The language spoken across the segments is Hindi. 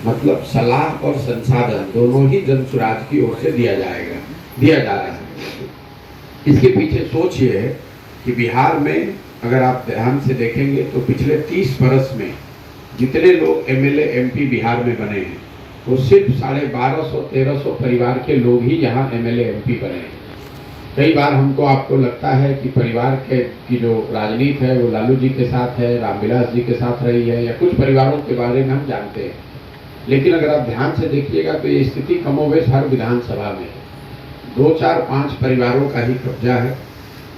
मतलब सलाह और संसाधन दोनों ही जन सुराज की ओर से दिया जा रहा है। इसके पीछे सोच ये है कि बिहार में अगर आप ध्यान से देखेंगे तो पिछले 30 वर्ष में जितने लोग एमएलए एमपी बिहार में बने हैं वो सिर्फ 1250-1300 परिवार के लोग ही यहाँ एमएलए एमपी बने हैं। कई बार हमको आपको लगता है कि परिवार की जो राजनीति है वो लालू जी के साथ है, रामविलास जी के साथ रही है, या कुछ परिवारों के बारे में हम जानते हैं, लेकिन अगर आप ध्यान से देखिएगा तो ये स्थिति कमोवेश हर विधानसभा में है। 2, 4, 5 परिवारों का ही कब्जा है।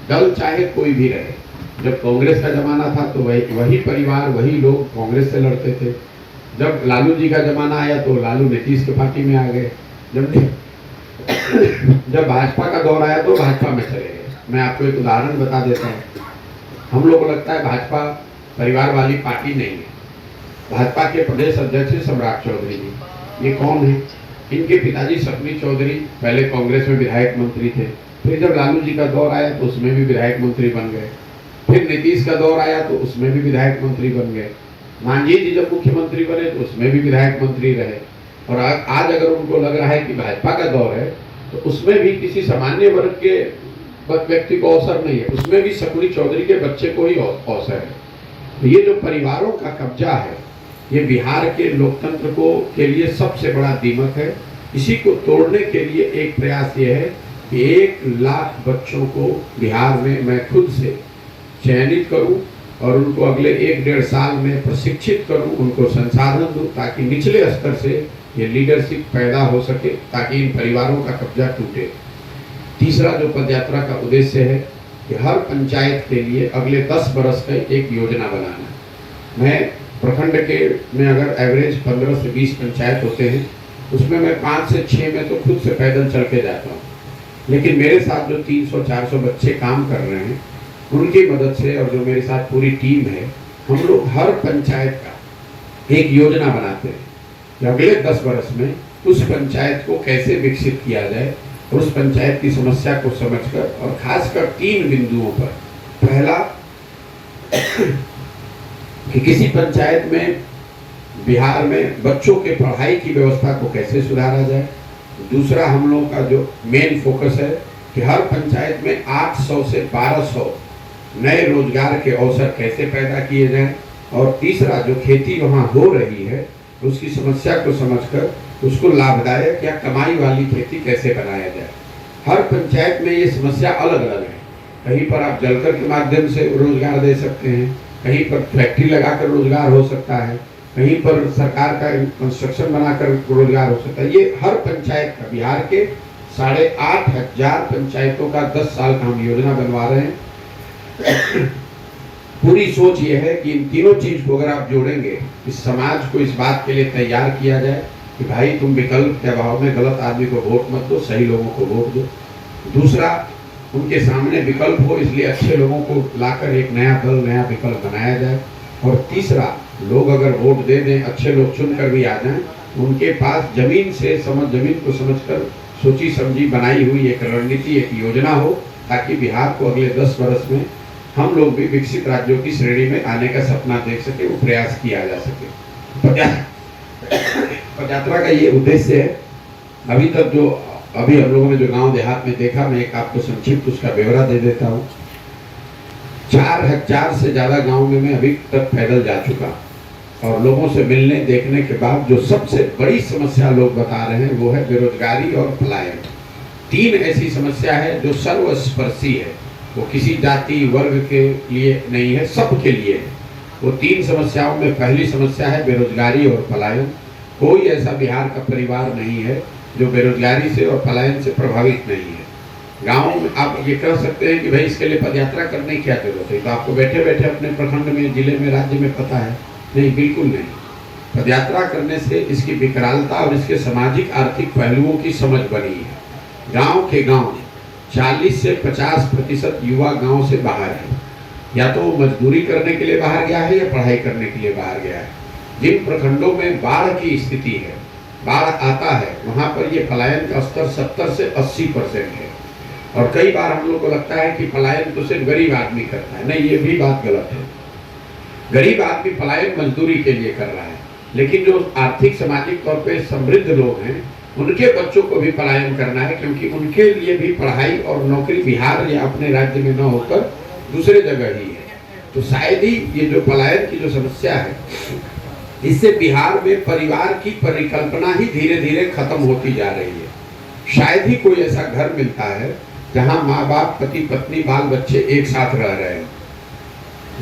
दल चाहे कोई भी रहे, जब कांग्रेस का जमाना था तो वही परिवार वही लोग कांग्रेस से लड़ते थे। जब लालू जी का जमाना आया तो लालू नीतीश के पार्टी में आ गए। जब भाजपा का दौर आया तो भाजपा में चले गए। मैं आपको एक उदाहरण बता देता हूँ। हम लोग को लगता है भाजपा परिवार वाली पार्टी नहीं है। भाजपा के प्रदेश अध्यक्ष सम्राट चौधरी जी, ये कौन है? इनके पिताजी सकनी चौधरी पहले कांग्रेस में विधायक मंत्री थे, फिर जब लालू जी का दौर आया तो उसमें भी विधायक मंत्री बन गए, फिर नीतीश का दौर आया तो उसमें भी विधायक मंत्री बन गए, मांझी जी जब मुख्यमंत्री बने तो उसमें भी विधायक मंत्री रहे, और आज अगर उनको लग रहा है कि भाजपा का दौर है तो उसमें भी किसी सामान्य वर्ग के व्यक्ति को अवसर नहीं है, उसमें भी सकनी चौधरी के बच्चे को ही अवसर है। तो ये जो परिवारों का कब्जा है ये बिहार के लोकतंत्र के लिए सबसे बड़ा दीमक है। इसी को तोड़ने के लिए एक प्रयास ये है कि 1 लाख बच्चों को बिहार में मैं खुद से चयनित करूं और उनको अगले 1-1.5 साल में प्रशिक्षित करूं, उनको संसाधन दूं ताकि निचले स्तर से ये लीडरशिप पैदा हो सके, ताकि इन परिवारों का कब्जा टूटे। तीसरा जो पदयात्रा का उद्देश्य है कि हर पंचायत के लिए अगले 10 वर्ष का एक योजना बनाना। मैं प्रखंड में अगर एवरेज 15 से 20 पंचायत होते हैं उसमें मैं 5 से 6 में तो खुद से पैदल चल के जाता हूँ, लेकिन मेरे साथ जो 300-400 बच्चे काम कर रहे हैं उनकी मदद से और जो मेरे साथ पूरी टीम है, हम लोग हर पंचायत का एक योजना बनाते हैं कि अगले 10 वर्ष में उस पंचायत को कैसे विकसित किया जाए और उस पंचायत की समस्या को समझकर, और खासकर 3 बिंदुओं पर। पहला कि किसी पंचायत में बिहार में बच्चों के पढ़ाई की व्यवस्था को कैसे सुधारा जाए। दूसरा हम लोगों का जो मेन फोकस है कि हर पंचायत में 800 से 1200 नए रोजगार के अवसर कैसे पैदा किए जाएं। और तीसरा जो खेती वहाँ हो रही है उसकी समस्या को समझकर उसको लाभदायक या कमाई वाली खेती कैसे बनाया जाए। हर पंचायत में ये समस्या अलग अलग है। कहीं पर आप जलकर के माध्यम से रोजगार दे सकते हैं, कहीं पर फैक्ट्री लगाकर रोजगार हो सकता है, कहीं पर सरकार का कंस्ट्रक्शन बनाकर रोजगार हो सकता है। ये हर पंचायत का, बिहार के 8,500 पंचायतों का 10 साल का हम योजना बनवा रहे हैं। पूरी सोच ये है कि इन तीनों चीज को अगर आप जोड़ेंगे, इस समाज को इस बात के लिए तैयार किया जाए कि भाई तुम विकल्प के अभाव में गलत आदमी को वोट मत दो, सही लोगों को वोट दो। दूसरा, उनके सामने विकल्प हो इसलिए अच्छे लोगों को लाकर एक नया दल, नया विकल्प बनाया जाए। और तीसरा, लोग अगर वोट दे दें, अच्छे लोग चुनकर भी आ जाएं, उनके पास जमीन को समझकर सोची समझी बनाई हुई एक रणनीति, एक योजना हो, ताकि बिहार को अगले 10 वर्ष में हम लोग भी विकसित राज्यों की श्रेणी में आने का सपना देख सके, वो प्रयास किया जा सके। पदयात्रा का ये उद्देश्य है। अभी हम लोगों ने जो गांव देहात में देखा, मैं एक आपको संक्षिप्त उसका ब्यौरा दे देता हूँ। 4,000 से ज्यादा गांव में मैं अभी तक पैदल जा चुका, और लोगों से मिलने देखने के बाद जो सबसे बड़ी समस्या लोग बता रहे हैं वो है बेरोजगारी और पलायन। 3 ऐसी समस्या है जो सर्वस्पर्शी है, वो किसी जाति वर्ग के लिए नहीं है, सबके लिए है। वो 3 समस्याओं में पहली समस्या है बेरोजगारी और पलायन। कोई ऐसा बिहार का परिवार नहीं है जो बेरोजगारी से और पलायन से प्रभावित नहीं है। गाँव में आप ये कह सकते हैं कि भाई इसके लिए पदयात्रा करने की क्या जरूरत है, तो आपको बैठे बैठे अपने प्रखंड में, जिले में, राज्य में पता है। नहीं, बिल्कुल नहीं। पदयात्रा करने से इसकी विकरालता और इसके सामाजिक आर्थिक पहलुओं की समझ बनी है। गांव के गांव 40 से 50% युवा गांव से बाहर है, या तो वो मजदूरी करने के लिए बाहर गया है या पढ़ाई करने के लिए बाहर गया है। जिन प्रखंडों में बाढ़ की स्थिति है, बाढ़ आता है, वहां पर ये पलायन का स्तर 70 से 80% है। और कई बार हम लोग को लगता है कि पलायन तो सिर्फ गरीब आदमी करता है। नहीं, ये भी बात गलत है। गरीब आदमी पलायन मजदूरी के लिए कर रहा है, लेकिन जो आर्थिक सामाजिक तौर पे समृद्ध लोग हैं उनके बच्चों को भी पलायन करना है, क्योंकि उनके लिए भी पढ़ाई और नौकरी बिहार या अपने राज्य में न होकर दूसरे जगह ही है। तो शायद ही ये जो पलायन की जो समस्या है, इससे बिहार में परिवार की परिकल्पना ही धीरे धीरे खत्म होती जा रही है। शायद ही कोई ऐसा घर मिलता है जहां माँ बाप, पति पत्नी, बाल बच्चे एक साथ रह रहे हैं।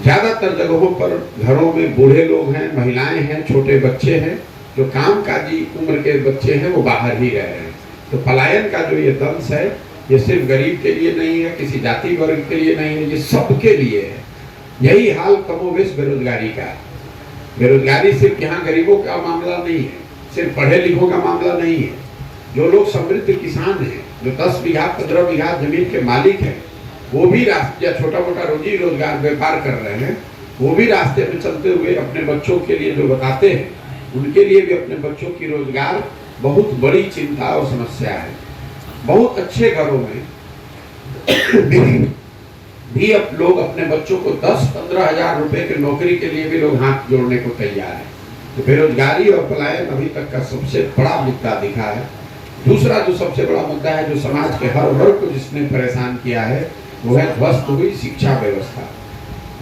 ज्यादातर जगहों पर घरों में बूढ़े लोग हैं, महिलाएं हैं, छोटे बच्चे हैं, जो कामकाजी उम्र के बच्चे हैं वो बाहर ही रह रहे हैं। तो पलायन का जो ये दंश है, ये सिर्फ गरीब के लिए नहीं है, किसी जाति वर्ग के लिए नहीं है, ये सबके लिए है। यही हाल कमोवेश बेरोजगारी का है। बेरोजगारी सिर्फ यहाँ गरीबों का मामला नहीं है, सिर्फ पढ़े लिखों का मामला नहीं है। जो लोग समृद्ध किसान हैं, जो 10 बीघा 15 बीघा जमीन के मालिक हैं, वो भी रास्ते या छोटा मोटा रोजी रोजगार व्यापार कर रहे हैं, वो भी रास्ते में चलते हुए अपने बच्चों के लिए जो बताते हैं, उनके लिए भी अपने बच्चों की रोजगार बहुत बड़ी चिंता और समस्या है। बहुत अच्छे घरों में भी अब लोग अपने बच्चों को 10-15 हजार रुपए की नौकरी के लिए भी लोग हाथ जोड़ने को तैयार है। तो बेरोजगारी और पलायन अभी तक का सबसे बड़ा मुद्दा दिखा है। दूसरा जो सबसे बड़ा मुद्दा है, जो समाज के हर वर्ग को जिसने परेशान किया है, वो है ध्वस्त हुई शिक्षा व्यवस्था।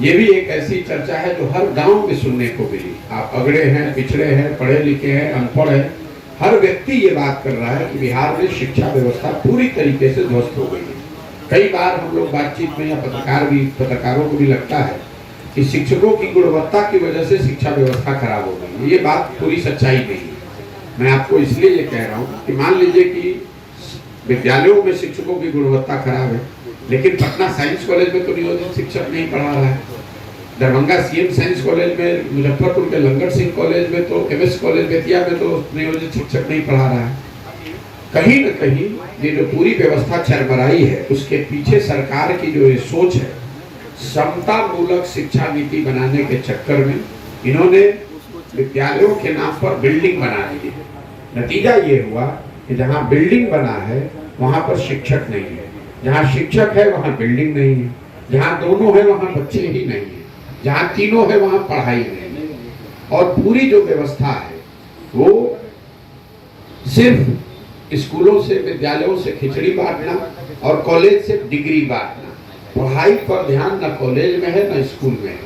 ये भी एक ऐसी चर्चा है जो हर गांव में सुनने को मिली। आप अगड़े हैं, पिछड़े हैं, पढ़े लिखे हैं, अनपढ़ हैं, हर व्यक्ति ये बात कर रहा है कि बिहार में शिक्षा व्यवस्था पूरी तरीके से ध्वस्त हो गई है। कई बार हम लोग बातचीत में या पत्रकारों को भी लगता है कि शिक्षकों की गुणवत्ता की वजह से शिक्षा व्यवस्था खराब हो गई है। ये बात पूरी सच्चाई नहीं है। मैं आपको इसलिए ये कह रहा हूँ कि मान लीजिए कि विद्यालयों में शिक्षकों की गुणवत्ता खराब है, लेकिन पटना साइंस कॉलेज में तो नियोजित शिक्षक नहीं पढ़ा रहा है, दरभंगा सीएम साइंस कॉलेज में, मुजफ्फरपुर के लंगर सिंह कॉलेज में तो, एमएस कॉलेज बेतिया में तो नियोजित शिक्षक नहीं पढ़ा रहा है। कहीं न कहीं ये जो पूरी व्यवस्था चरमराई है, उसके पीछे सरकार की जो ये सोच है, समता मूलक शिक्षा नीति बनाने के चक्कर में इन्होंने विद्यालयों के नाम पर बिल्डिंग बना दी है। नतीजा ये हुआ कि जहाँ बिल्डिंग बना है वहाँ पर शिक्षक नहीं है, जहाँ शिक्षक है वहाँ बिल्डिंग नहीं है, जहाँ दोनों है वहाँ बच्चे ही नहीं है, जहाँ तीनों है वहाँ पढ़ाई नहीं है। और पूरी जो व्यवस्था है वो सिर्फ स्कूलों से, विद्यालयों से खिचड़ी बांटना और कॉलेज से डिग्री बांटना। पढ़ाई पर ध्यान न कॉलेज में है न स्कूल में है।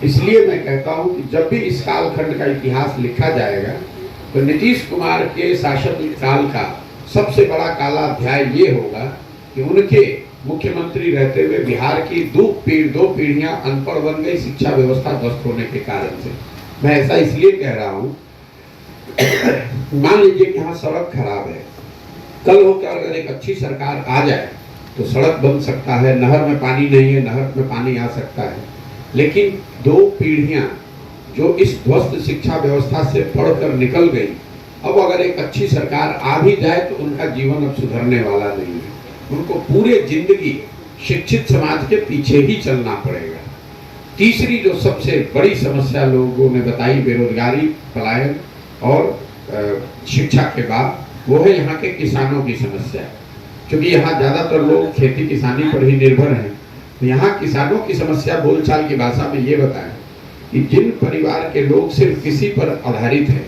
इसलिए मैं कहता हूं कि जब भी इस कालखंड का इतिहास लिखा जाएगा तो नीतीश कुमार के शासन काल का सबसे बड़ा काला अध्याय ये होगा कि उनके मुख्यमंत्री रहते हुए बिहार की दो पीढ़ियां अनपढ़ बन गई, शिक्षा व्यवस्था ध्वस्त होने के कारण से। मैं ऐसा इसलिए कह रहा हूं, मान लीजिए कि यहाँ सड़क खराब है, कल हो क्या अगर एक अच्छी सरकार आ जाए तो सड़क बन सकता है, नहर में पानी नहीं है, नहर में पानी आ सकता है। लेकिन 2 पीढ़ियां जो इस ध्वस्त शिक्षा व्यवस्था से पढ़कर निकल गई, अब अगर एक अच्छी सरकार आ भी जाए तो उनका जीवन अब सुधरने वाला नहीं है। उनको पूरे जिंदगी शिक्षित समाज के पीछे ही चलना पड़ेगा। तीसरी जो सबसे बड़ी समस्या लोगों ने बताई, बेरोजगारी, पलायन और शिक्षा के बाद, वो है यहाँ के किसानों की समस्या। क्योंकि यहाँ ज्यादातर लोग खेती किसानी पर ही निर्भर हैं, तो यहाँ किसानों की समस्या बोलचाल की भाषा में ये बताएं कि जिन परिवार के लोग सिर्फ कृषि पर आधारित हैं,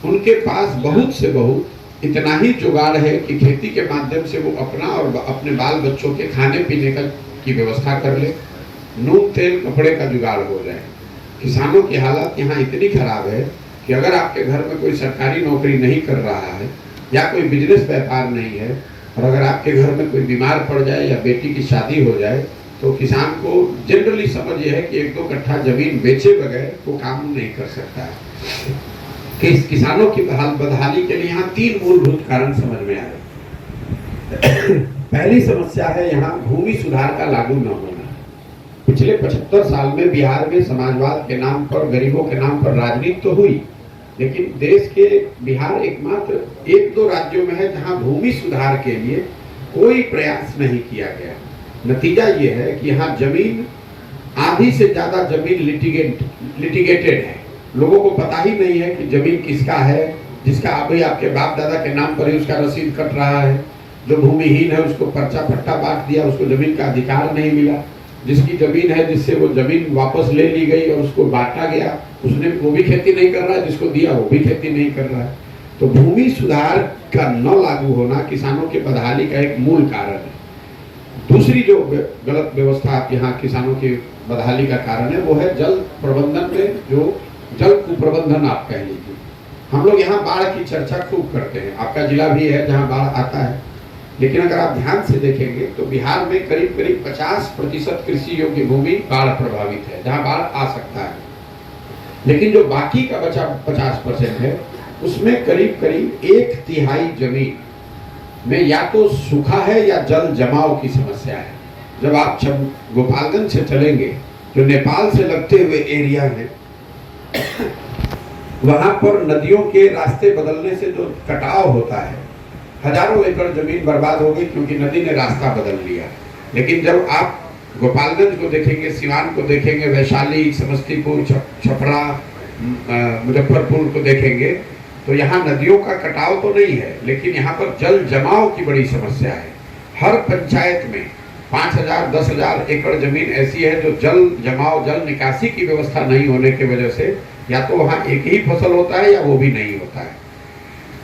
उनके पास बहुत से बहुत इतना ही जुगाड़ है कि खेती के माध्यम से वो अपना और अपने बाल बच्चों के खाने पीने की व्यवस्था कर ले, नून तेल कपड़े का जुगाड़ हो जाए। किसानों की हालत यहाँ इतनी खराब है कि अगर आपके घर में कोई सरकारी नौकरी नहीं कर रहा है या कोई बिजनेस व्यापार नहीं है, और अगर आपके घर में कोई बीमार पड़ जाए या बेटी की शादी हो जाए, तो किसान को जनरली समझ ये है कि 1-2 कट्ठा जमीन बेचे बगैर वो काम नहीं कर सकता है। कि इस किसानों की बदहाली के लिए यहाँ 3 मूलभूत कारण समझ में आ रहे। पहली समस्या है यहाँ भूमि सुधार का लागू न होना। पिछले 75 साल में बिहार में समाजवाद के नाम पर, गरीबों के नाम पर राजनीति तो हुई, लेकिन देश के बिहार एकमात्र 1-2 राज्यों में है जहां भूमि सुधार के लिए कोई प्रयास नहीं किया गया। नतीजा ये है कि यहाँ जमीन, आधी से ज्यादा जमीन लिटिगेटेड है। लोगों को पता ही नहीं है कि जमीन किसका है। जिसका अभी आपके बाप दादा के नाम पर ही उसका रसीद कट रहा है, जो भूमिहीन है उसको पर्चा पट्टा बांट दिया, उसको जमीन का अधिकार नहीं मिला। जिसकी जमीन है, जिससे वो जमीन वापस ले ली गई और उसको बांटा गया, उसने वो भी खेती नहीं कर रहा है, जिसको दिया वो भी खेती नहीं कर रहा है। तो भूमि सुधार का न लागू होना किसानों के बदहाली का एक मूल कारण है। दूसरी जो गलत व्यवस्था यहाँ किसानों की बदहाली का कारण है वो है जल प्रबंधन में, जो जल कुप्रबंधन आप कह लीजिए। हम लोग यहाँ बाढ़ की चर्चा खूब करते हैं, आपका जिला भी है जहाँ बाढ़ आता है, लेकिन अगर आप ध्यान से देखेंगे तो बिहार में करीब करीब 50% कृषि योग्य भूमि बाढ़ प्रभावित है, जहाँ बाढ़ आ सकता है। लेकिन जो बाकी का बचा 50% है उसमें करीब करीब 1/3 जमीन में या तो सूखा है या जल जमाव की समस्या है। जब आप गोपालगंज से चलेंगे, जो नेपाल से लगते हुए एरिया है, वहां पर नदियों के रास्ते बदलने से जो कटाव होता है, हजारों एकड़ जमीन बर्बाद हो गई क्योंकि नदी ने रास्ता बदल लिया। लेकिन जब आप गोपालगंज को देखेंगे, सिवान को देखेंगे, वैशाली, समस्तीपुर, छपरा, मुजफ्फरपुर को देखेंगे तो यहाँ नदियों का कटाव तो नहीं है, लेकिन यहाँ पर जल जमाव की बड़ी समस्या है। हर पंचायत में 5,000 10,000 एकड़ जमीन ऐसी है जो जल जमाव, जल निकासी की व्यवस्था नहीं होने की वजह से या तो वहाँ एक ही फसल होता है या वो भी नहीं होता है।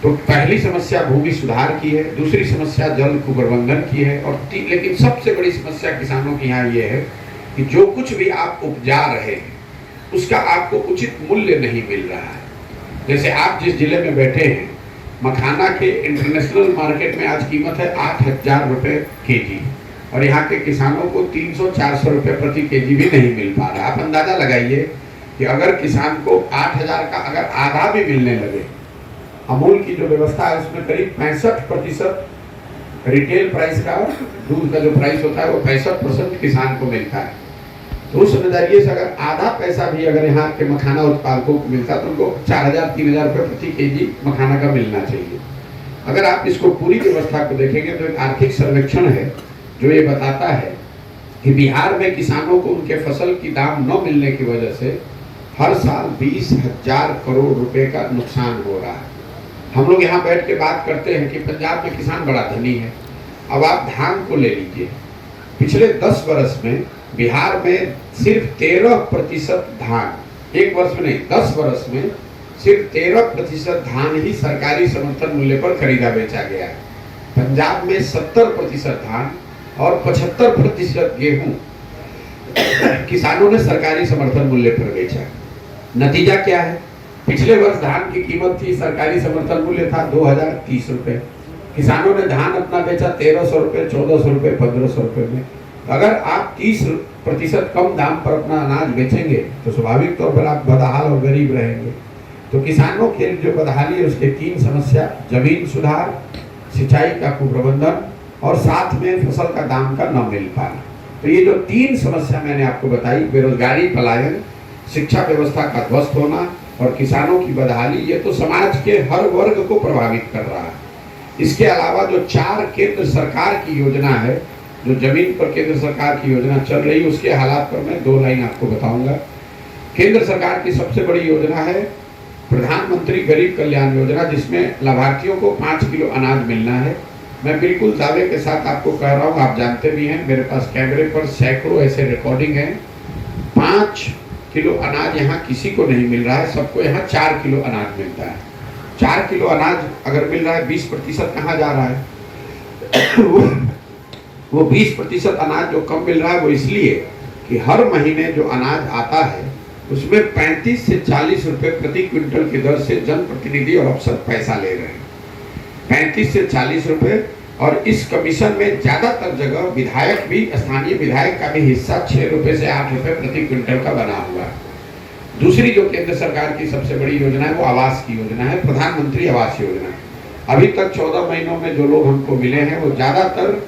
तो पहली समस्या भूमि सुधार की है, दूसरी समस्या जल कुप्रबंधन की है, और लेकिन सबसे बड़ी समस्या किसानों की यहाँ ये है कि जो कुछ भी आप उपजा रहे हैं उसका आपको उचित मूल्य नहीं मिल रहा है। जैसे आप जिस जिले में बैठे हैं, मखाना के इंटरनेशनल मार्केट में आज कीमत है 8,000 रुपये केजी, और यहाँ के किसानों को 300-400 रुपये प्रति केजी भी नहीं मिल पा रहा। आप अंदाजा लगाइए कि अगर किसान को 8,000 का अगर आधा भी मिलने लगे, अमूल की जो व्यवस्था है उसमें करीब 65% रिटेल प्राइस का, दूध का जो प्राइस होता है वो 65% किसान को मिलता है। तो उस नजरिए से अगर आधा पैसा भी अगर यहाँ के मखाना उत्पादकों को मिलता तो उनको 4,000-3,000 रुपये प्रति केजी मखाना का मिलना चाहिए। अगर आप इसको पूरी व्यवस्था को देखेंगे तो एक आर्थिक सर्वेक्षण है जो ये बताता है कि बिहार में किसानों को उनके फसल की दाम न मिलने की वजह से हर साल 20,000 करोड़ रुपए का नुकसान हो रहा है। हम लोग यहाँ बैठ के बात करते हैं कि पंजाब में किसान बड़ा धनी है। अब आप धान को ले लीजिए, पिछले 10 वर्ष में बिहार में सिर्फ 13% धान, एक वर्ष में नहीं 10 वर्ष में सिर्फ 13% धान ही सरकारी समर्थन मूल्य पर खरीदा बेचा गया है। पंजाब में 70% धान और 75% गेहूं किसानों ने सरकारी समर्थन मूल्य पर बेचा। नतीजा क्या है? पिछले वर्ष धान की कीमत थी, सरकारी समर्थन मूल्य था 2,030 रुपये, किसानों ने धान अपना बेचा 1,300 रुपये, 1,400 रुपये, 1,500 रुपये में। अगर आप 30% कम दाम पर अपना अनाज बेचेंगे तो स्वाभाविक तौर पर आप बदहाल और गरीब रहेंगे। तो किसानों के जो बदहाली है उसके 3 समस्या, जमीन सुधार, सिंचाई का कुप्रबंधन और साथ में फसल का दाम का न मिल पाना। तो ये जो 3 समस्या मैंने आपको बताई, बेरोजगारी, पलायन, शिक्षा व्यवस्था का ध्वस्त होना और किसानों की बदहाली, ये तो समाज के हर वर्ग को प्रभावित कर रहा है। इसके अलावा जो 4 केंद्र सरकार की योजना है, जो जमीन पर केंद्र सरकार की योजना चल रही है, उसके हालात पर मैं 2 लाइन आपको बताऊंगा। केंद्र सरकार की सबसे बड़ी योजना है प्रधानमंत्री गरीब कल्याण योजना, जिसमें लाभार्थियों को 5 किलो अनाज मिलना है। मैं बिल्कुल दावे के साथ आपको कह रहा हूँ, आप जानते भी हैं, मेरे पास कैमरे पर सैकड़ों ऐसे रिकॉर्डिंग है। 5 किलो अनाज यहाँ किसी को नहीं मिल रहा है, सबको यहाँ 4 किलो अनाज मिलता है। 4 किलो अनाज अगर मिल रहा है, 20% कहाँ जा रहा है? वो 20% अनाज जो कम मिल रहा है वो इसलिए कि हर महीने जो अनाज आता है उसमें 35 से 40 रुपए प्रति क्विंटल की दर से जनप्रतिनिधि और अफसर पैसा ले रहे हैं, 35 से 40 रुपए। और इस कमीशन में ज्यादातर जगह विधायक भी, स्थानीय विधायक का भी हिस्सा 6 रुपए से 8 रुपए प्रति क्विंटल का बना हुआ है। दूसरी जो केंद्र सरकार की सबसे बड़ी योजना है वो आवास की योजना है, प्रधानमंत्री आवास योजना। अभी तक 14 महीनों में जो लोग हमको मिले हैं वो ज्यादातर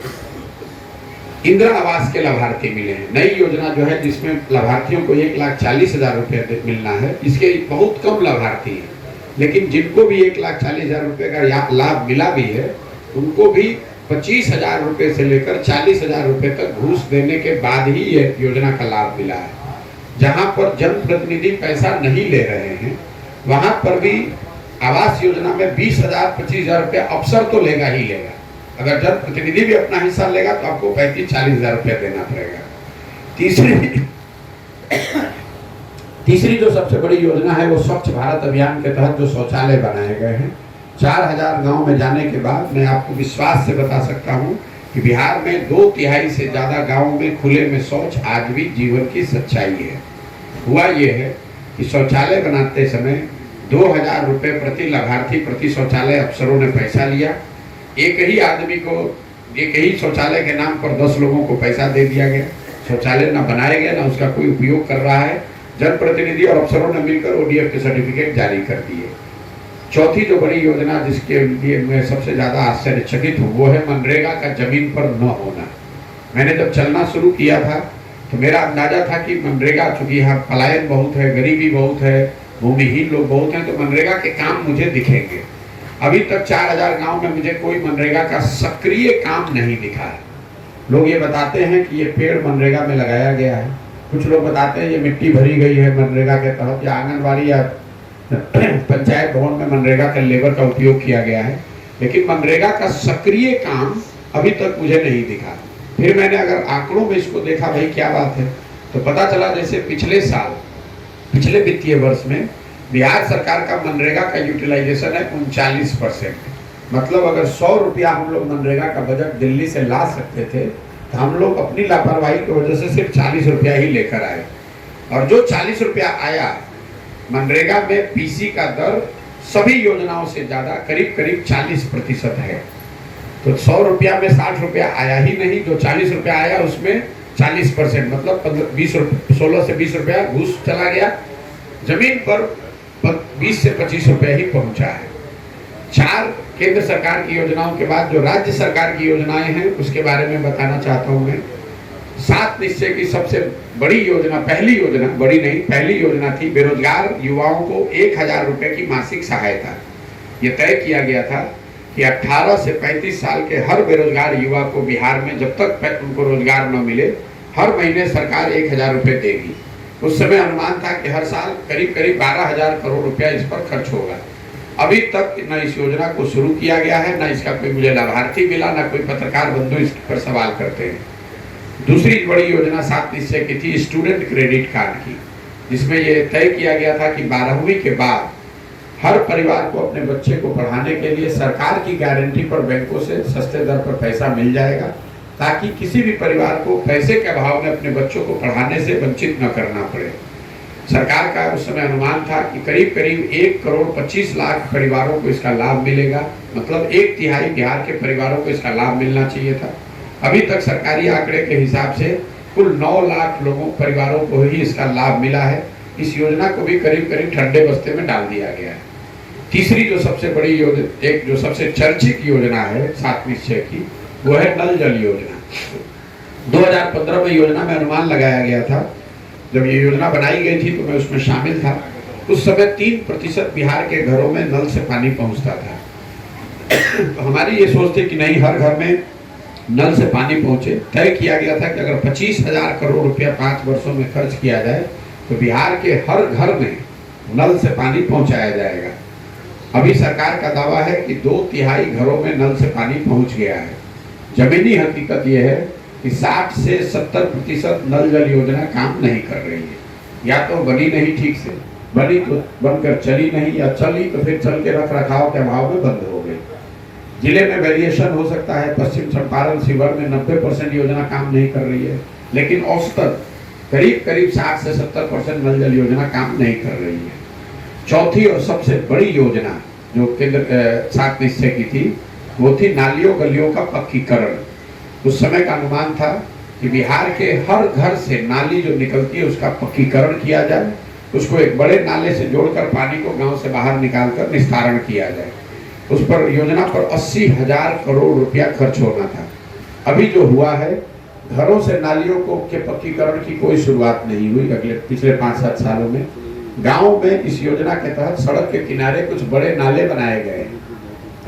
इंदिरा आवास के लाभार्थी मिले हैं। नई योजना जो है जिसमें लाभार्थियों को 1,40,000 रुपये मिलना है, इसके बहुत कम लाभार्थी हैं, लेकिन जिनको भी 1,40,000 रुपये का लाभ मिला भी है उनको भी 25,000 रुपये से लेकर 40,000 रुपये तक घूस देने के बाद ही ये योजना का लाभ मिला है। जहां पर जनप्रतिनिधि पैसा नहीं ले रहे हैं वहां पर भी आवास योजना में 20,000 25,000 रुपये अफसर तो लेगा ही लेगा। अगर जनप्रतिनिधि भी अपना हिस्सा लेगा तो आपको 35-40 हजार रुपया देना पड़ेगा। तीसरी जो सबसे बड़ी योजना है वो स्वच्छ भारत अभियान के तहत जो शौचालय बनाए गए हैं। 4000 गांव में जाने के बाद मैं आपको विश्वास से बता सकता हूं कि बिहार में 2/3 से ज़्यादा गांवों में खुले में शौच आज भी जीवन की सच्चाई है। हुआ ये है कि शौचालय बनाते समय 2000 रुपये प्रति लाभार्थी प्रति शौचालय अफसरों ने पैसा लिया। एक ही आदमी को एक ही शौचालय के नाम पर 10 लोगों को पैसा दे दिया गया। शौचालय ना बनाए गए, ना उसका कोई उपयोग कर रहा है। जनप्रतिनिधि और अफसरों ने मिलकर ओडीएफ के सर्टिफिकेट जारी कर दिए। चौथी जो बड़ी योजना जिसके लिए मैं सबसे ज़्यादा आश्चर्यचकित हूँ वो है मनरेगा का जमीन पर न होना। मैंने जब चलना शुरू किया था तो मेरा अंदाजा था कि मनरेगा, चूंकि यहाँ पलायन बहुत है, गरीबी बहुत है, भूमिहीन लोग बहुत हैं, तो मनरेगा के काम मुझे दिखेंगे। अभी तक 4000 गांव में मुझे कोई मनरेगा का सक्रिय काम नहीं दिखा है। लोग ये बताते हैं कि ये पेड़ मनरेगा में लगाया गया है, कुछ लोग बताते हैं ये मिट्टी भरी गई है मनरेगा के तहत, या आंगनबाड़ी या पंचायत भवन में मनरेगा के लेबर का उपयोग किया गया है, लेकिन मनरेगा का सक्रिय काम अभी तक मुझे नहीं दिखा। फिर मैंने अगर आंकड़ों में इसको देखा, भाई क्या बात है, तो पता चला जैसे पिछले साल, पिछले वित्तीय वर्ष में बिहार सरकार का मनरेगा का यूटिलाइजेशन है 39%। मतलब अगर 100 रुपया हम लोग मनरेगा का बजट दिल्ली से ला सकते थे तो हम लोग अपनी लापरवाही की वजह से सिर्फ 40 रुपया ही लेकर आए। और जो 40 रुपया आया, मनरेगा में पीसी का दर सभी योजनाओं से ज़्यादा करीब करीब 40% है। तो 100 रुपया में 60 रुपया आया ही नहीं, जो 40 रुपया आया उसमें 40%, मतलब 16 से 20 रुपया घूस चला गया। जमीन पर 20 से 25 रुपया ही पहुंचा है। 4 केंद्र सरकार की योजनाओं के बाद जो राज्य सरकार की योजनाएं हैं उसके बारे में बताना चाहता हूं मैं। 7 निश्चय की सबसे बड़ी योजना, पहली योजना थी बेरोजगार युवाओं को 1000 रुपये की मासिक सहायता। ये तय किया गया था कि 18 से 35 साल के हर बेरोजगार युवा को बिहार में जब तक उनको रोजगार न मिले, हर महीने सरकार 1000 रुपये देगी। उस समय अनुमान था कि हर साल करीब करीब 12,000 करोड़ रुपया इस पर खर्च होगा। अभी तक न इस योजना को शुरू किया गया है, न इसका कोई मुझे लाभार्थी मिला, न कोई पत्रकार बंधु इस पर सवाल करते हैं। दूसरी बड़ी योजना 7 निश्चय की थी स्टूडेंट क्रेडिट कार्ड की, जिसमें यह तय किया गया था कि 12वीं के बाद हर परिवार को अपने बच्चे को पढ़ाने के लिए सरकार की गारंटी पर बैंकों से सस्ते दर पर पैसा मिल जाएगा, ताकि किसी भी परिवार को पैसे के अभाव में अपने बच्चों को पढ़ाने से वंचित न करना पड़े। सरकार का उस समय अनुमान था कि करीब करीब 1 करोड़ 25 लाख परिवारों को इसका लाभ मिलेगा, मतलब 1/3 बिहार के परिवारों को इसका लाभ मिलना चाहिए था। अभी तक सरकारी आंकड़े के हिसाब से कुल 9 लाख परिवारों को ही इसका लाभ मिला है। इस योजना को भी करीब करीब ठंडे बस्ते में डाल दिया गया है। तीसरी जो सबसे बड़ी योजना, एक जो सबसे चर्चित योजना है 7 निश्चय की, वो है नल जल योजना। 2015 में योजना में अनुमान लगाया गया था, जब ये योजना बनाई गई थी तो मैं उसमें शामिल था। उस समय 3% बिहार के घरों में नल से पानी पहुंचता था। तो हमारी ये सोच थी कि नहीं, हर घर में नल से पानी पहुंचे। तय किया गया था कि अगर 25,000 करोड़ रुपया 5 वर्षों में खर्च किया जाए तो बिहार के हर घर में नल से पानी पहुंचाया जाएगा। अभी सरकार का दावा है कि 2/3 घरों में नल से पानी पहुंच गया है। जमीनी हकीकत यह है कि 60 से 70% नल जल योजना काम नहीं कर रही है। या तो बनी नहीं ठीक से, बनी तो बनकर चली नहीं, या चली तो फिर चल के रख रखाव के अभाव में बंद हो गई। जिले में वेरिएशन हो सकता है। पश्चिम चंपारण शिवहर में 90% योजना काम नहीं कर रही है, लेकिन औसतन करीब करीब 60 से 70% नल जल योजना काम नहीं कर रही है। चौथी और सबसे बड़ी योजना जो केंद्र 7 निश्चय की थी वो थी नालियों गलियों का पक्कीकरण। उस समय का अनुमान था कि बिहार के हर घर से नाली जो निकलती है उसका पक्कीकरण किया जाए, उसको एक बड़े नाले से जोड़कर पानी को गांव से बाहर निकालकर निस्तारण किया जाए। उस पर योजना पर 80,000 करोड़ रुपया खर्च होना था। अभी जो हुआ है, घरों से नालियों को के पक्कीकरण की कोई शुरुआत नहीं हुई। पिछले 5-7 सालों में गाँव में इस योजना के तहत सड़क के किनारे कुछ बड़े नाले बनाए गए हैं।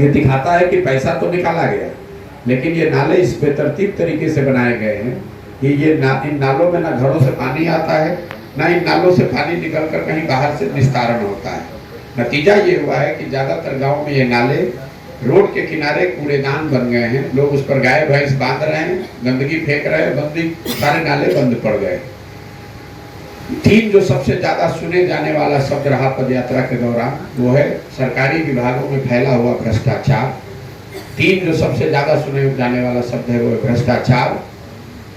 ये दिखाता है कि पैसा तो निकाला गया, लेकिन ये नाले इस बेतरतीब तरीके से बनाए गए हैं कि इन नालों में ना घरों से पानी आता है, ना इन नालों से पानी निकलकर कहीं बाहर से निस्तारण होता है। नतीजा ये हुआ है कि ज़्यादातर गाँव में ये नाले रोड के किनारे कूड़ेदान बन गए हैं। लोग उस पर गाय भैंस बांध रहे हैं, गंदगी फेंक रहे हैं, सारे नाले बंद पड़ गए। तीन जो सबसे ज्यादा सुने जाने वाला शब्द रहा पदयात्रा के दौरान वो है सरकारी विभागों में फैला हुआ भ्रष्टाचार। तीन जो सबसे ज्यादा सुने जाने वाला शब्द है वो है भ्रष्टाचार,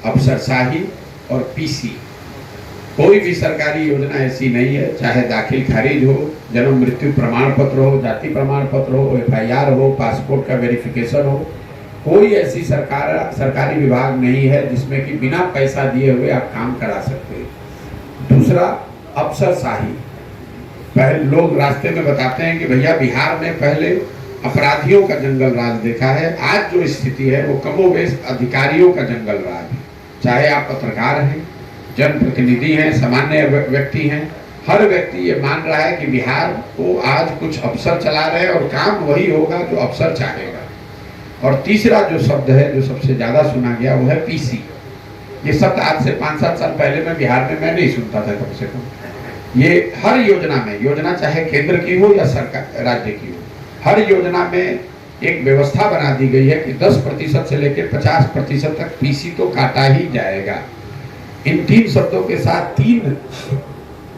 अफसरशाही और पीसी। कोई भी सरकारी योजना ऐसी नहीं है, चाहे दाखिल खारिज हो, जन्म मृत्यु प्रमाण पत्र हो, जाति प्रमाण पत्र हो, FIR हो, पासपोर्ट का वेरिफिकेशन हो, कोई ऐसी सरकारी विभाग नहीं है जिसमें कि बिना पैसा दिए हुए आप काम करा सकते हैं। दूसरा, अफसरशाही। पहले लोग रास्ते में बताते हैं कि भैया बिहार में पहले अपराधियों का जंगल राज देखा है, आज जो स्थिति है वो कमोबेश अधिकारियों का जंगल राज है। चाहे आप पत्रकार हैं, जनप्रतिनिधि हैं, सामान्य व्यक्ति हैं, हर व्यक्ति ये मान रहा है कि बिहार को आज कुछ अफसर चला रहे हैं और काम वही होगा जो अफसर चाहेगा। और तीसरा जो शब्द है जो सबसे ज्यादा सुना गया वो है पीसी। ये शब्द आज से 5-7 साल पहले मैं बिहार में मैं नहीं सुनता था कम से कम। ये हर योजना में, योजना चाहे केंद्र की हो या सरकार राज्य की हो, हर योजना में एक व्यवस्था बना दी गई है कि 10% से लेकर 50% तक पीसी तो काटा ही जाएगा। इन तीन शब्दों के साथ तीन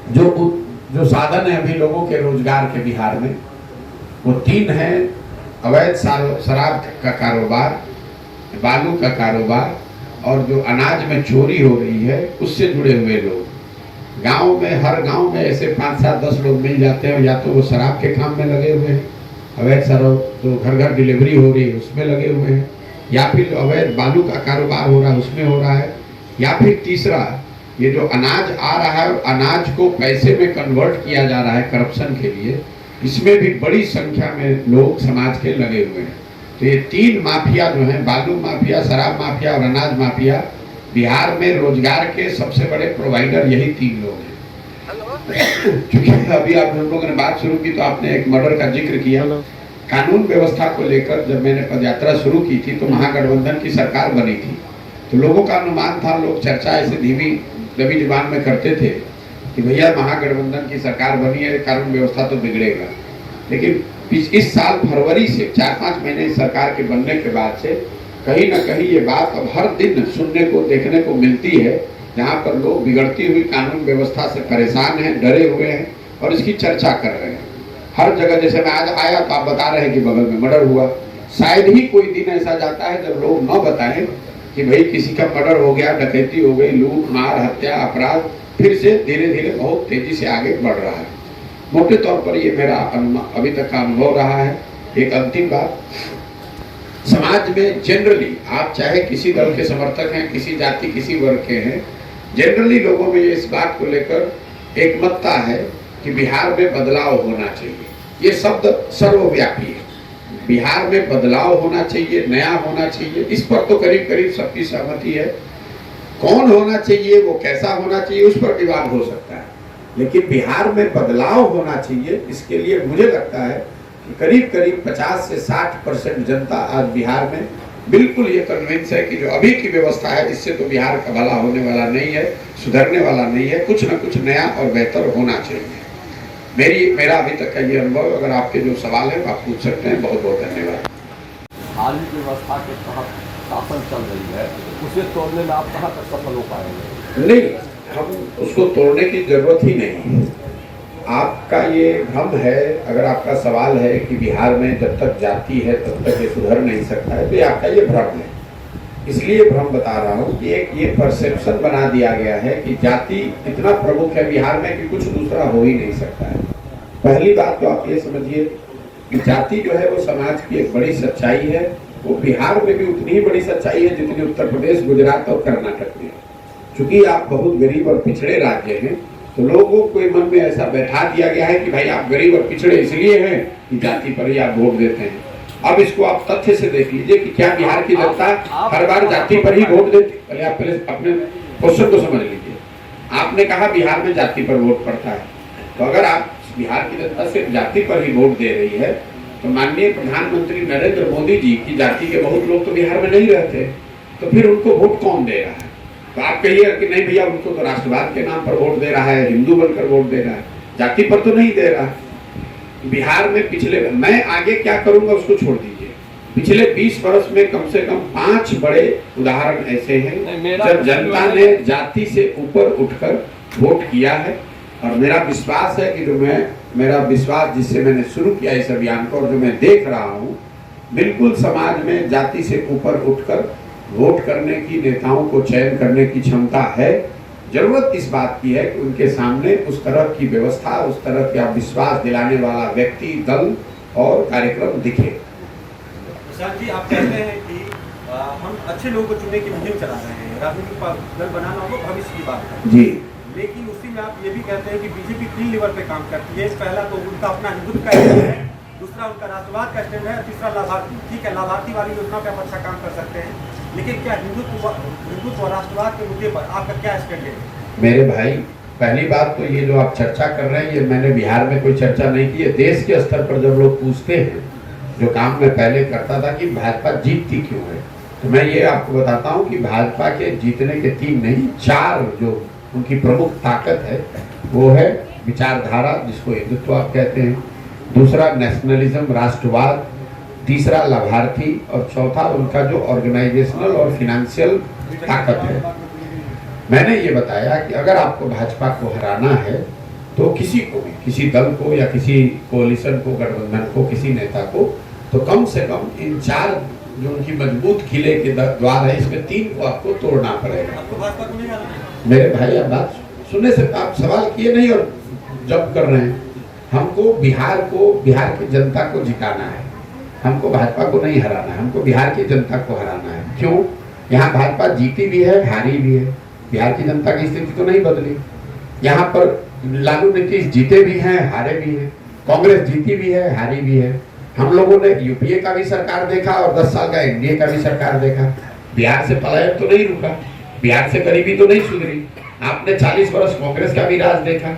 जो साधन है अभी लोगों के रोजगार के बिहार में, वो तीन है अवैध शराब का कारोबार, बालू का कारोबार और जो अनाज में चोरी हो रही है उससे जुड़े हुए लोग। गांव में, हर गांव में ऐसे 5-7-10 लोग मिल जाते हैं, या तो वो शराब के काम में लगे हुए हैं, अवैध शराब जो घर घर डिलीवरी हो रही है उसमें लगे हुए हैं, या फिर अवैध बालू का कारोबार हो रहा है उसमें हो रहा है, या फिर तीसरा ये जो अनाज आ रहा है अनाज को पैसे में कन्वर्ट किया जा रहा है करप्शन के लिए, इसमें भी बड़ी संख्या में लोग समाज के लगे हुए हैं। तो ये तीन माफिया जो हैं, बालू माफिया, शराब माफिया और अनाज माफिया, बिहार में रोजगार के सबसे बड़े प्रोवाइडर यही तीन लोग हैं। क्योंकि अभी आप हम लोगों ने बात शुरू की तो आपने एक मर्डर का जिक्र किया। कानून व्यवस्था को लेकर जब मैंने पदयात्रा शुरू की थी तो महागठबंधन की सरकार बनी थी, तो लोगों का अनुमान था, लोग चर्चा ऐसे धीमी दबी जुबान में करते थे कि भैया महागठबंधन की सरकार बनी है, कानून व्यवस्था तो बिगड़ेगा। लेकिन इस साल फरवरी से 4-5 महीने इस सरकार के बनने के बाद से कहीं ना कहीं ये बात अब हर दिन सुनने को देखने को मिलती है, जहाँ पर लोग बिगड़ती हुई कानून व्यवस्था से परेशान हैं, डरे हुए हैं और इसकी चर्चा कर रहे हैं। हर जगह, जैसे मैं आज आया तो आप बता रहे हैं कि बगल में मर्डर हुआ, शायद ही कोई दिन ऐसा जाता है जब लोग न बताएं कि भाई किसी का मर्डर हो गया, डकैती हो गई, लूट मार हत्या अपराध फिर से धीरे धीरे बहुत तेजी से आगे बढ़ रहा है। मोटे तौर पर ये मेरा अभी तक का अनुभव रहा है। एक अंतिम बात, समाज में जनरली आप चाहे किसी दल के समर्थक हैं, किसी जाति किसी वर्ग के हैं, जनरली लोगों में इस बात को लेकर एकमतता है कि बिहार में बदलाव होना चाहिए। ये शब्द सर्वव्यापी है, बिहार में बदलाव होना चाहिए, नया होना चाहिए, इस पर तो करीब करीब सबकी सहमति है। कौन होना चाहिए, वो कैसा होना चाहिए, उस पर विवाद हो सकता है, लेकिन बिहार में बदलाव होना चाहिए। इसके लिए मुझे लगता है कि करीब करीब 50 से 60% जनता आज बिहार में बिल्कुल ये कन्विंस है कि जो अभी की व्यवस्था है इससे तो बिहार का भला होने वाला नहीं है, सुधरने वाला नहीं है, कुछ न कुछ नया और बेहतर होना चाहिए। मेरा अभी तक का ये अनुभव, अगर आपके जो सवाल है आप पूछ सकते हैं। बहुत बहुत धन्यवाद। हाल ही व्यवस्था के तहत शासन चल रही है, उसे तोड़ने में आप कहाँ तक सफल हो पाएंगे? नहीं, हम उसको तोड़ने की जरूरत ही नहीं है। आपका ये भ्रम है, अगर आपका सवाल है कि बिहार में जब तक जाति है तब तक ये सुधर नहीं सकता है, तो ये आपका ये भ्रम है। इसलिए भ्रम बता रहा हूँ कि एक ये परसेप्शन बना दिया गया है कि जाति इतना प्रमुख है बिहार में कि कुछ दूसरा हो ही नहीं सकता है। पहली बात तो आप ये समझिए कि जाति जो है वो समाज की एक बड़ी सच्चाई है, वो बिहार में भी उतनी ही बड़ी सच्चाई है जितनी उत्तर प्रदेश, गुजरात और कर्नाटक में। चूंकि आप बहुत गरीब और पिछड़े राज्य हैं, तो लोगों को मन में ऐसा बैठा दिया गया है कि भाई आप गरीब और पिछड़े इसलिए हैं कि जाति पर ही आप वोट देते हैं। अब इसको आप तथ्य से देख लीजिए कि क्या बिहार की जनता हर बार जाति पर ही वोट देती? पहले आप अपने क्वेश्चन को समझ लीजिए। आपने कहा बिहार में जाति पर वोट पड़ता है, तो अगर आप बिहार की जनता सिर्फ जाति पर ही वोट दे रही है तो माननीय प्रधानमंत्री नरेंद्र मोदी जी की जाति के बहुत लोग तो बिहार में नहीं रहते, तो फिर उनको वोट कौन दे रहा है? तो आप कहिए कि नहीं भैया उनको तो राष्ट्रवाद के नाम पर वोट दे रहा है, हिंदू बनकर वोट दे रहा है, जाति पर तो नहीं दे रहा। बिहार में पिछले, मैं आगे क्या करूंगा उसको छोड़ दीजिए, पिछले 20 वर्ष में कम से कम 5 बड़े उदाहरण ऐसे हैं जब जनता ने जाति से ऊपर उठकर वोट किया है और मेरा विश्वास है कि मेरा विश्वास जिससे मैंने शुरू किया इस अभियान को और जो मैं देख रहा हूँ, बिल्कुल समाज में जाति से ऊपर उठकर वोट करने की, नेताओं को चयन करने की क्षमता है। जरूरत इस बात की है कि उनके सामने उस तरह की व्यवस्था, उस तरह का विश्वास दिलाने वाला व्यक्ति, दल और कार्यक्रम दिखे। प्रशांत जी, आप कहते हैं कि हम अच्छे लोगों को चुनने की मुहिम चला रहे हैं, राजनीतिक दल बनाना होगा, भविष्य की बात है जी। लेकिन उसी में आप ये भी कहते हैं कि बीजेपी 3 लेवल पे काम करती है। पहला तो उनका अपना हिंदुत्व का एजेंडा है, दूसरा उनका राष्ट्रवाद का एजेंडा है, तीसरा लाभार्थी। ठीक है, लाभार्थी वाली योजना पे आप अच्छा काम कर सकते हैं, लेकिन क्या हिंदुत्व और राष्ट्रवाद के मुद्दे पर आपका क्या स्टैंड है? मेरे भाई, पहली बात तो ये जो आप चर्चा कर रहे हैं, ये मैंने बिहार में कोई चर्चा नहीं की है। देश के स्तर पर जब लोग पूछते हैं, जो काम मैं पहले करता था कि भाजपा जीतती क्यों है, तो मैं ये आपको बताता हूँ कि भाजपा के जीतने के 3 नहीं 4 जो उनकी प्रमुख ताकत है, वो है विचारधारा, जिसको हिंदुत्व आप कहते हैं, दूसरा नेशनलिज्म, राष्ट्रवाद, तीसरा लाभार्थी और चौथा उनका जो ऑर्गेनाइजेशनल और फिनेंशियल ताकत है। मैंने ये बताया कि अगर आपको भाजपा को हराना है तो किसी को भी, किसी दल को या किसी कोalition को, गठबंधन को, किसी नेता को, तो कम से कम इन 4 जो उनकी मजबूत किले के द्वार है, इसमें 3 को आपको तोड़ना पड़ेगा। आपको भाजपा को नहीं आना? मेरे भाई, आप बात सुनने से आप सवाल किए नहीं और जब कर रहे हैं। हमको बिहार की जनता को जिताना है, हमको भाजपा को नहीं हराना है, हमको बिहार की जनता को हराना है। क्यों? यहाँ भाजपा जीती भी है, हारी भी है, बिहार की जनता की स्थिति तो नहीं बदली। यहाँ पर लालू नीतीश जीते भी हैं, हारे भी हैं, कांग्रेस जीती भी है, हारी भी है। हम लोगों ने यूपीए का भी सरकार देखा और 10 साल का एनडीए का भी सरकार देखा। बिहार से पलायन तो नहीं रुका, बिहार से गरीबी तो नहीं सुधरी। आपने 40 वर्ष कांग्रेस का भी राज देखा,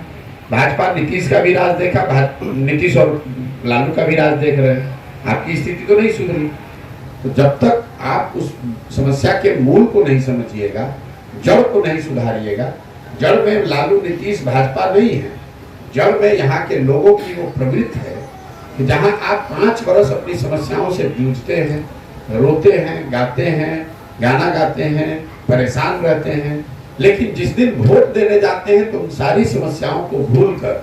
भाजपा नीतीश का भी राज देखा, नीतीश और लालू का भी राज देख रहे हैं, आपकी स्थिति तो नहीं सुधरी। तो जब तक आप उस समस्या के मूल को नहीं समझिएगा, जड़ को नहीं सुधारिएगा, जड़ में लालू नीतीश भाजपा नहीं है, जड़ में यहाँ के लोगों की वो प्रवृत्ति है कि जहाँ आप 5 वर्ष अपनी समस्याओं से जूझते हैं, रोते हैं, गाते हैं, गाना गाते हैं, परेशान रहते हैं, लेकिन जिस दिन वोट देने जाते हैं तो उन सारी समस्याओं को भूलकर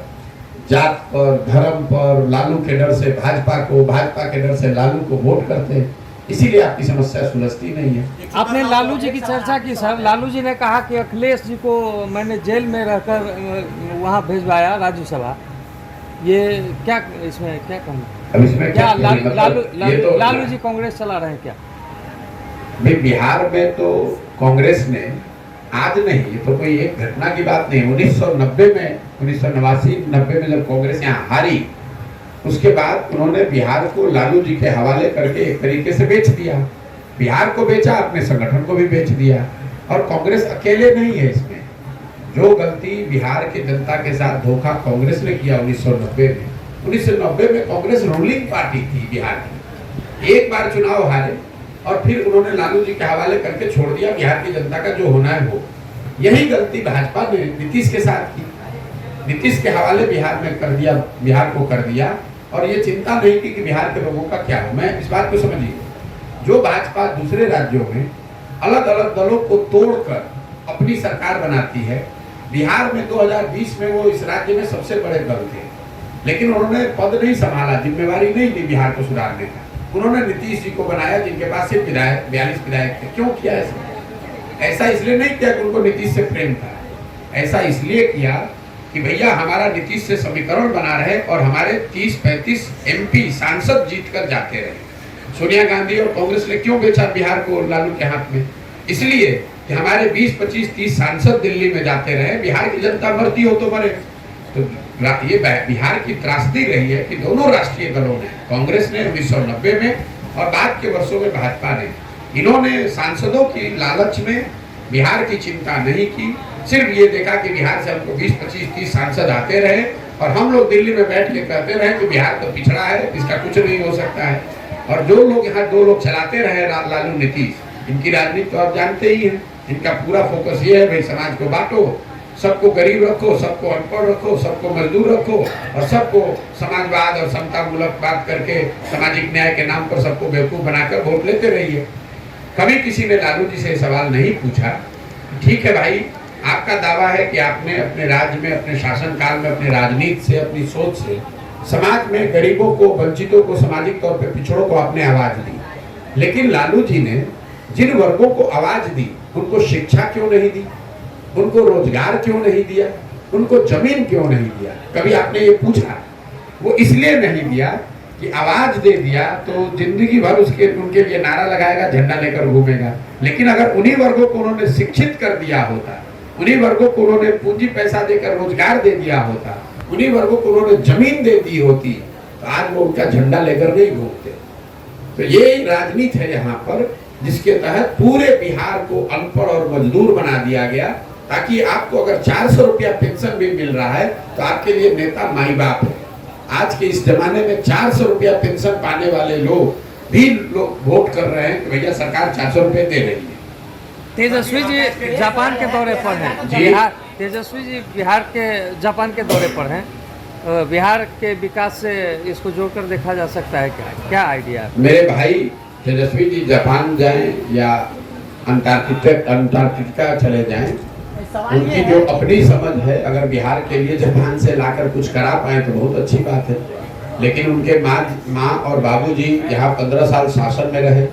जात पर, धर्म पर, लालू के डर से भाजपा को, भाजपा के डर से लालू को वोट करते हैं। इसीलिए आपकी समस्या सुलझती नहीं है। आपने लालू जी की चर्चा की सर। लालू जी ने कहा कि अखिलेश जी को मैंने जेल में रहकर वहाँ भेजवाया राज्यसभा। ये क्या, इसमें क्या कहना? अब इसमें क्या तो लालू जी कांग्रेस चला रहे हैं क्या? भाई, बिहार में तो कांग्रेस ने आज नहीं, ये तो कोई एक घटना की बात नहीं। 1990 में, 1989-90 में जब कांग्रेस यहाँ हारी, उसके बाद उन्होंने बिहार को लालू जी के हवाले करके एक तरीके से बेच दिया। बिहार को बेचा, अपने संगठन को भी बेच दिया। और कांग्रेस अकेले नहीं है इसमें। जो गलती बिहार की जनता के साथ धोखा कांग्रेस ने किया 1990 में कांग्रेस रूलिंग पार्टी थी बिहार की, एक बार चुनाव हारे और फिर उन्होंने लालू जी के हवाले करके छोड़ दिया। बिहार की जनता का जो होना है हो, यही गलती भाजपा ने नीतीश के साथ की, नीतीश के हवाले बिहार में कर दिया, बिहार को कर दिया, और ये चिंता नहीं की कि बिहार के लोगों का क्या हो। मैं इस बात को समझिए, जो भाजपा दूसरे राज्यों में अलग अलग दलों को तोड़कर अपनी सरकार बनाती है, बिहार में 2020 में वो इस राज्य में सबसे बड़े दल थे, लेकिन उन्होंने पद नहीं संभाला, जिम्मेवारी नहीं ली बिहार को सुधारने का। उन्होंने नीतीश जी को बनाया, जिनके पास सिर्फ 42 विधायक थे। क्यों किया ऐसा? इसलिए नहीं किया कि उनको नीतीश से प्रेम था, ऐसा इसलिए किया कि भैया हमारा नीतीश से समीकरण बना रहे और हमारे 30-35 MP सांसद जीत कर जाते रहे। सोनिया गांधी और कांग्रेस ने क्यों बेचा बिहार को लालू के हाथ में? इसलिए कि हमारे 20, 25, 30 सांसद दिल्ली में जाते रहे, बिहार की जनता मरती हो तो मरे। तो ये बिहार की त्रासदी रही है कि दोनों राष्ट्रीय दलों ने, कांग्रेस ने 1990 में और बाद के वर्षों में भाजपा ने, इन्होंने सांसदों की लालच में बिहार की चिंता नहीं की। सिर्फ ये देखा कि बिहार से हमको 20, 25, 30 सांसद आते रहे और हम लोग दिल्ली में बैठ के कहते रहे कि बिहार तो पिछड़ा है, इसका कुछ नहीं हो सकता है। और जो लोग यहाँ 2 लोग चलाते रहे, लालू नीतीश, इनकी राजनीति तो आप जानते ही हैं। इनका पूरा फोकस ये है भाई समाज को बांटो, सबको गरीब रखो, सबको अनपढ़ रखो, सबको मजदूर रखो और सबको समाजवाद और समतामूलक बात करके सामाजिक न्याय के नाम पर सबको बेवकूफ़ बनाकर वोट लेते रहिए। कभी किसी ने लालू जी से सवाल नहीं पूछा, ठीक है भाई आपका दावा है कि आपने अपने राज्य में, अपने शासनकाल में, अपने राजनीति से, अपनी सोच से समाज में गरीबों को, वंचितों को, सामाजिक तौर पे पिछड़ों को आपने आवाज दी। लेकिन लालू जी ने जिन वर्गों को आवाज दी, उनको शिक्षा क्यों नहीं दी, उनको रोजगार क्यों नहीं दिया, उनको जमीन क्यों नहीं दिया? कभी आपने ये पूछा? वो इसलिए नहीं दिया कि आवाज दे दिया तो जिंदगी भर उनके लिए नारा लगाएगा, झंडा लेकर घूमेगा। लेकिन अगर उन्हीं वर्गों को उन्होंने शिक्षित कर दिया होता, उन्हीं वर्गों को उन्होंने पूंजी पैसा देकर रोजगार दे दिया होता, उन्हीं वर्गों को उन्होंने जमीन दे दी होती, तो आज वो उनका झंडा लेकर नहीं घूमते। तो ये राजनीति है यहाँ पर, जिसके तहत पूरे बिहार को अनपढ़ और मजदूर बना दिया गया, ताकि आपको अगर 400 रुपया पेंशन भी मिल रहा है तो आपके लिए नेता माई बाप है। आज के इस जमाने में 400 रुपया पेंशन पाने वाले लोग भी वोट कर रहे हैं कि भैया सरकार 400 रुपए दे रही है। तेजस्वी जी जापान के दौरे पर हैं। जी। तेजस्वी जी बिहार के जापान के दौरे पर हैं। बिहार के विकास से इसको जोड़कर देखा जा सकता है क्या आइडिया है? मेरे भाई तेजस्वी जी जापान जाएं या अंटार्कटिका चले जाएं, उनकी जो अपनी समझ है, अगर बिहार के लिए जापान से लाकर कुछ करा पाए तो बहुत अच्छी बात है। लेकिन उनके माँ और बाबूजी यहाँ 15 साल शासन में रहे,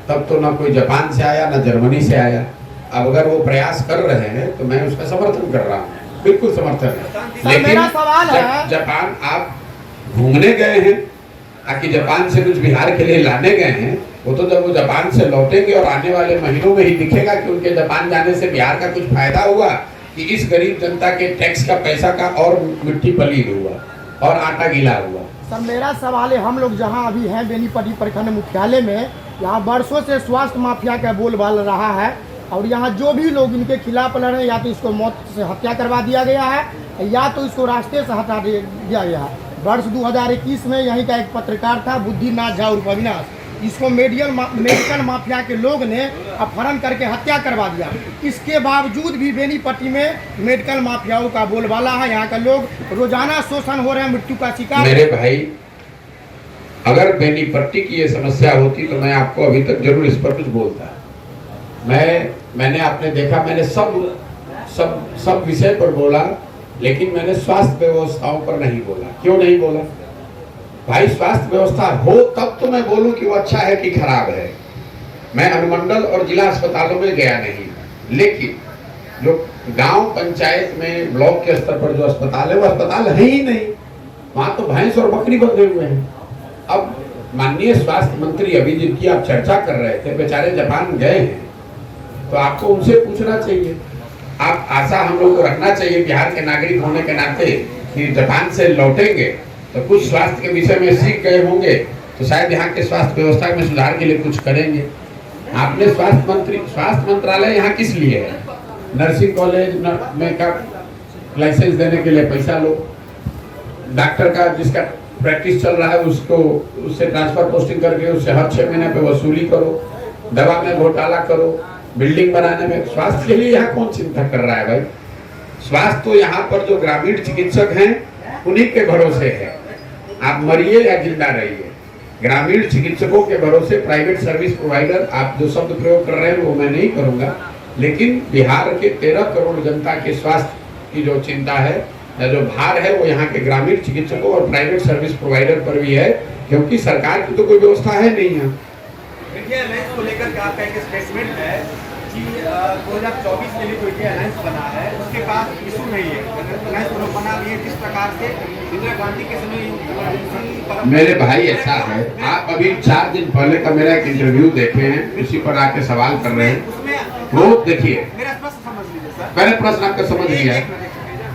तब तो ना कोई जापान से आया ना जर्मनी से आया। अब अगर वो प्रयास कर रहे हैं तो मैं उसका समर्थन कर रहा हूँ, बिल्कुल समर्थन है। लेकिन मेरा सवाल है, जापान आप घूमने गए हैं, ताकि जापान से कुछ बिहार के लिए लाने गए हैं, वो तो जब वो जापान से लौटेंगे और आने वाले महीनों में ही दिखेगा कि उनके जापान जाने से बिहार का कुछ फायदा हुआ कि इस गरीब जनता के टैक्स का पैसा का और मिट्टी पलीद हुआ और आटा गीला हुआ। सर मेरा सवाल है, हम लोग जहां अभी हैं बेनीपट्टी प्रखंड मुख्यालय में, यहाँ वर्षों से स्वास्थ्य माफिया का बोलबाला रहा है और यहाँ जो भी लोग इनके खिलाफ लड़ रहे हैं, या तो इसको मौत से हत्या करवा दिया गया है या तो इसको रास्ते से हटा दिया गया है। वर्ष 2021 में यहीं का एक पत्रकार था बुद्धिनाथ झा उर्फ अविनाश, इसको मेडिकल माफिया के लोग ने अपहरण करके हत्या करवा दिया। इसके बावजूद भी बेनीपट्टी में मेडिकल माफियाओं का बोलबाला है, यहाँ का लोग रोजाना शोषण हो रहे हैं, मृत्यु का शिकार। मेरे भाई, अगर बेनीपट्टी की ये समस्या होती तो मैं आपको अभी तक जरूर इस पर कुछ बोलता। मैंने आपने देखा, मैंने सब विषय पर बोला, लेकिन मैंने स्वास्थ्य व्यवस्थाओं पर नहीं बोला। क्यों नहीं बोला? भाई स्वास्थ्य व्यवस्था हो तब तो मैं बोलूं कि वो अच्छा है कि खराब है। मैं अनुमंडल और जिला अस्पतालों में गया नहीं, लेकिन जो गांव पंचायत में ब्लॉक के स्तर पर जो अस्पताल है वो अस्पताल है ही नहीं, वहां तो भैंस और बकरी बंधे हुए हैं। अब माननीय स्वास्थ्य मंत्री अभी जिनकी आप चर्चा कर रहे थे, बेचारे जापान गए हैं, तो आपको उनसे पूछना चाहिए। आप आशा हम लोग को रखना चाहिए बिहार के नागरिक होने के नाते कि जापान से लौटेंगे तो कुछ स्वास्थ्य के विषय में सीख गए होंगे, तो शायद यहाँ के स्वास्थ्य व्यवस्था में सुधार के लिए कुछ करेंगे। आपने स्वास्थ्य मंत्रालय यहाँ किस लिए है? नर्सिंग कॉलेज में का लाइसेंस देने के लिए पैसा लो, डॉक्टर का जिसका प्रैक्टिस चल रहा है उससे ट्रांसफर पोस्टिंग करके उससे हर 6 महीने पे वसूली करो, दवा में घोटाला करो, बिल्डिंग बनाने में। स्वास्थ्य के लिए यहाँ कौन चिंता कर रहा है भाई? स्वास्थ्य तो यहाँ पर जो ग्रामीण चिकित्सक हैं उन्हीं के भरोसे है, आप मरिए या जिंदा रहिए। ग्रामीण चिकित्सकों के भरोसे प्राइवेट सर्विस प्रोवाइडर, आप जो शब्द प्रयोग कर रहे हैं वो मैं नहीं करूंगा, लेकिन बिहार के 13 करोड़ जनता के स्वास्थ्य की जो चिंता है या जो भार है वो यहाँ के ग्रामीण चिकित्सकों और प्राइवेट सर्विस प्रोवाइडर पर भी है, क्योंकि सरकार की तो कोई व्यवस्था है नहीं यहाँ। इंडिया अलायंस को लेकर के आपका एक स्टेटमेंट है कि 2024 के लिए जो इंडिया अलायंस बना है उसके पास इशू नहीं है, अलायंस को बना लिए जिस प्रकार से इंदिरा गांधी के समय। मेरे भाई ऐसा है, आप अभी 4 दिन पहले का मेरा एक इंटरव्यू देखे हैं, उसी पर आके सवाल कर रहे हैं। वो देखिए, मेरा प्रश्न समझ लीजिए सर। पहले प्रश्न आपका समझ लिया है।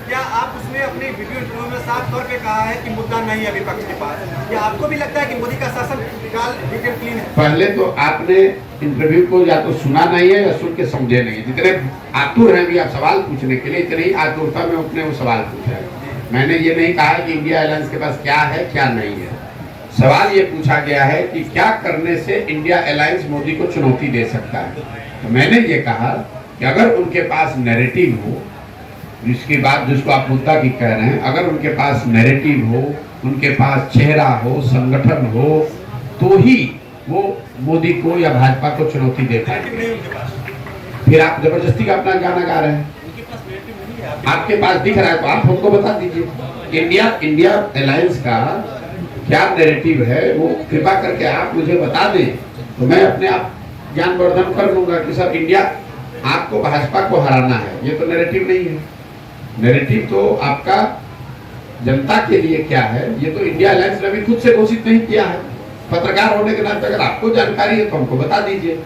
क्या आप उसमें अपने वीडियो इंटरव्यू में साफ तौर पे कहा है कि मुद्दा नहीं है विपक्ष के पास? क्या आपको भी लगता है कि मोदी का शासन काल विकेट क्लीन है? पहले तो आपने इंटरव्यू को या तो सुना नहीं है या सुन के समझे नहीं है। जितने आतुर हैं भी आप सवाल पूछने के लिए, इतनी ही आतुरता में अपने वो सवाल पूछा है। मैंने ये नहीं कहा कि इंडिया अलायंस के पास क्या है क्या नहीं है। सवाल ये पूछा गया है कि क्या करने से इंडिया अलायंस मोदी को चुनौती दे सकता है। तो मैंने ये कहा कि अगर उनके पास नैरेटिव हो, जिसकी बात जिसको आप मुद्दा की कह रहे हैं, अगर उनके पास नैरेटिव हो, उनके पास चेहरा हो, संगठन हो, तो ही वो मोदी को या भाजपा को चुनौती दे पाएंगे। फिर आप जबरदस्ती का अपना गाना गा रहे हैं। आपके पास दिख रहा है तो आप हमको बता दीजिए। इंडिया अलायंस का क्या नैरेटिव है वो कृपा करके आप मुझे बता दें, तो मैं अपने आप ज्ञानवर्धन कर लूंगा कि सर इंडिया आपको भाजपा को हराना है। ये तो नैरेटिव नहीं है। नैरेटिव तो आपका जनता के लिए क्या है, ये तो इंडिया अलायंस ने भी खुद से घोषित नहीं किया है। पत्रकार होने के नाते अगर आपको जानकारी है तो हमको बता दीजिए।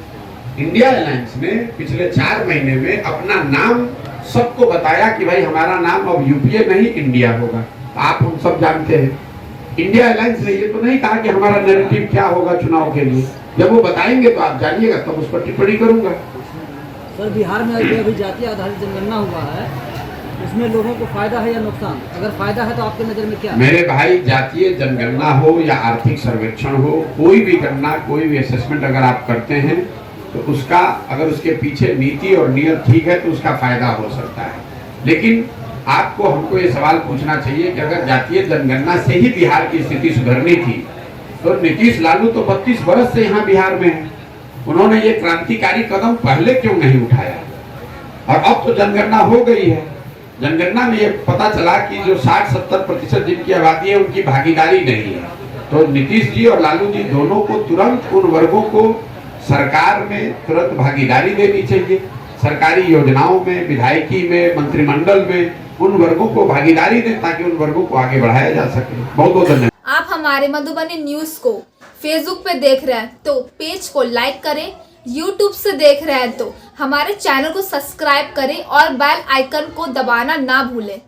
इंडिया अलायंस ने पिछले 4 महीने में अपना नाम सबको बताया कि भाई हमारा नाम अब यूपीए नहीं इंडिया होगा। तो आप हम सब जानते हैं इंडिया अलायंस ने ये तो नहीं कहा कि हमारा नैरेटिव क्या होगा चुनाव के लिए। जब वो बताएंगे तो आप जानिएगा, तब उस पर टिप्पणी करूंगा। सर, बिहार में अभी जातीय आधारित जनगणना हुआ है, इसमें लोगों को फायदा है या नुकसान? अगर फायदा है तो आपके नजर में क्या है? मेरे भाई, जातीय जनगणना हो या आर्थिक सर्वेक्षण हो, कोई भी गणना, कोई भी असेसमेंट अगर आप करते हैं तो उसका अगर उसके पीछे नीति और नियत ठीक है तो उसका फायदा हो सकता है। लेकिन आपको हमको ये सवाल पूछना चाहिए कि अगर जातीय जनगणना से ही बिहार की स्थिति सुधरनी थी तो नीतीश लालू तो 32 वर्ष से यहाँ बिहार में है, उन्होंने ये क्रांतिकारी कदम पहले क्यों नहीं उठाया? और अब तो जनगणना हो गई है, जनगणना में ये पता चला कि जो 60-70% जिनकी आबादी है उनकी भागीदारी नहीं है। तो नीतीश जी और लालू जी दोनों को तुरंत उन वर्गों को सरकार में तुरंत भागीदारी देनी चाहिए। सरकारी योजनाओं में, विधायकी में, मंत्रिमंडल में उन वर्गों को भागीदारी दें ताकि उन वर्गों को आगे बढ़ाया जा सके। बहुत बहुत धन्यवाद। आप हमारे मधुबनी न्यूज को फेसबुक पे देख रहे हैं तो पेज को लाइक करें, यूट्यूब से देख रहे हैं तो हमारे चैनल को सब्सक्राइब करें और बेल आइकन को दबाना ना भूलें।